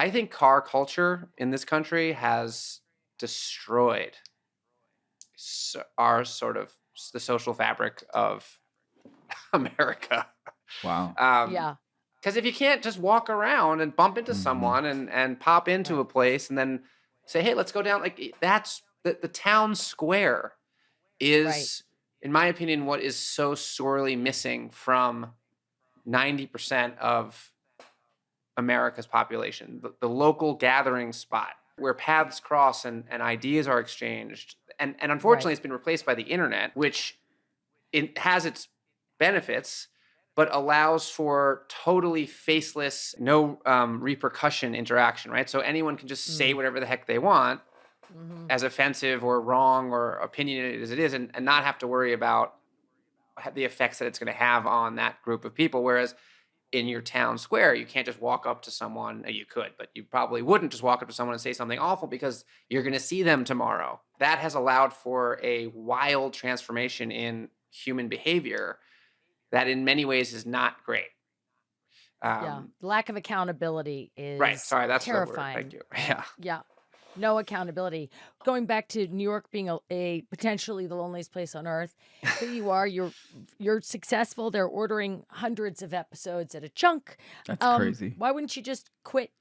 I think car culture in this country has destroyed our sort of the social fabric of America. Wow. Yeah. Because if you can't just walk around and bump into Mhm. someone and pop into Right. a place and then say, hey, let's go down, like that's the town square Right. is, in my opinion, what is so sorely missing from 90% of America's population, the local gathering spot where paths cross and ideas are exchanged. And unfortunately, Right. it's been replaced by the internet, which it has its benefits, but allows for totally faceless, no repercussion interaction, right? So anyone can just say Mm. whatever the heck they want, Hmm. as offensive or wrong or opinionated as it is, and not have to worry about the effects that it's going to have on that group of people. Whereas in your town square, you can't just walk up to someone. You could, but you probably wouldn't just walk up to someone and say something awful because you're going to see them tomorrow. That has allowed for a wild transformation in human behavior that in many ways is not great. Yeah. Um, The lack of accountability right. is Sorry, that's the word. Thank terrifying. you. Yeah. Yeah. No accountability. Going back to New York being a potentially the loneliest place on earth. Here you are, you're successful. They're ordering hundreds of episodes at a chunk. That's crazy. Why wouldn't you just quit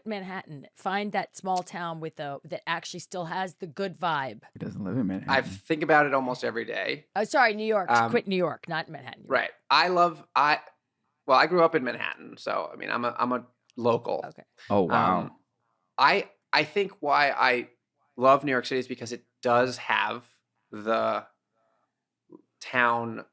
Manhattan? Find that small town with a that actually still has the good vibe. He doesn't live in I Manhattan. think about it almost every day. Oh, sorry, New York. Um, Quit New York, not Manhattan. You're right. Well, I grew up in Manhattan, so I mean, I'm a local. right. Okay. Oh, Um, wow. I think why I love New York City is because it does have the town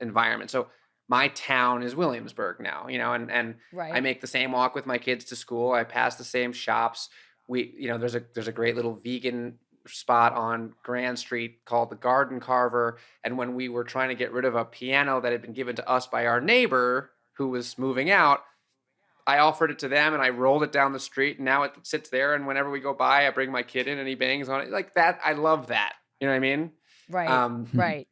environment. So my town is Williamsburg now, and I Right. make the same walk with my kids to school. I pass the same shops. There's a great little vegan spot on Grand Street called the Garden Carver. And when we were trying to get rid of a piano that had been given to us by our neighbor who was moving out, I offered it to them and I rolled it down the street and now it sits there. And whenever we go by, I bring my kid in and he bangs on it like that. I love that. You know what I mean? Right. Um, Right.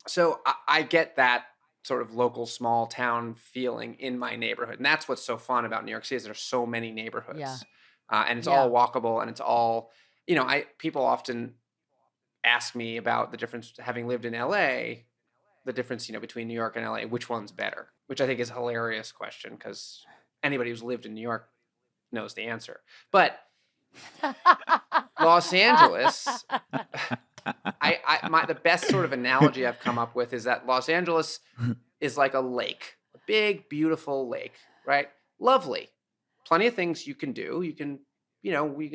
so I get that sort of local small town feeling in my neighborhood. And that's what's so fun about New York City is there's so many Yeah. neighborhoods and it's all Yeah. walkable and it's all, people often ask me about the difference having lived in LA, the difference, between New York and LA, which one's better, which I think is a hilarious question because anybody who's lived in New York knows the answer. But Los Angeles, the best sort of analogy I've come up with is that Los Angeles is like a lake, a big, beautiful lake, right? Lovely. Plenty of things you can do. You can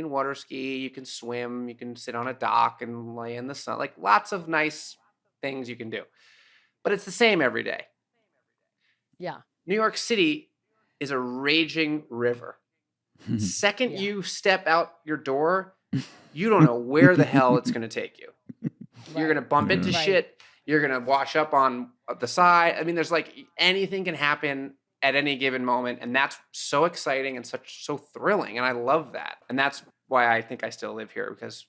water ski, you can swim, you can sit on a dock and lay in the sun, like lots of nice things you can do. But it's the same every day. Yeah. New York City is a raging river. Second Yeah. you step out your door, you don't know where the hell it's going to take you. You're going to bump into Right. shit. You're going to wash up on the side. I mean, there's like anything can happen at any given moment. And that's so exciting and so thrilling. And I love that. And that's why I think I still live here because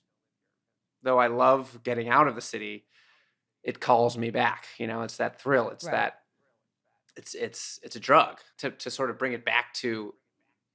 though I love getting out of the city, it calls me back. It's that thrill. It's Right. that it's a drug to sort of bring it back to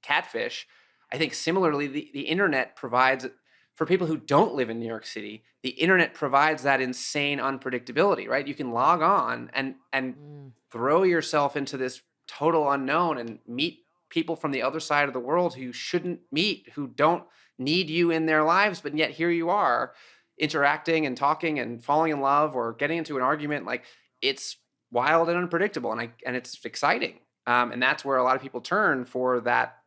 catfish. I think similarly, the internet provides for people who don't live in New York City, the internet provides that insane unpredictability, right? You can log on and Mm. throw yourself into this total unknown and meet people from the other side of the world who you shouldn't meet, who don't need you in their lives, but yet here you are interacting and talking and falling in love or getting into an argument. Like it's wild and unpredictable and it's exciting. And that's where a lot of people turn for that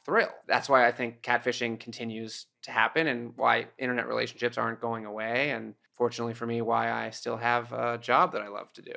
thrill. That's why I think catfishing continues to happen and why internet relationships aren't going away. And fortunately for me, why I still have a job that I love to do.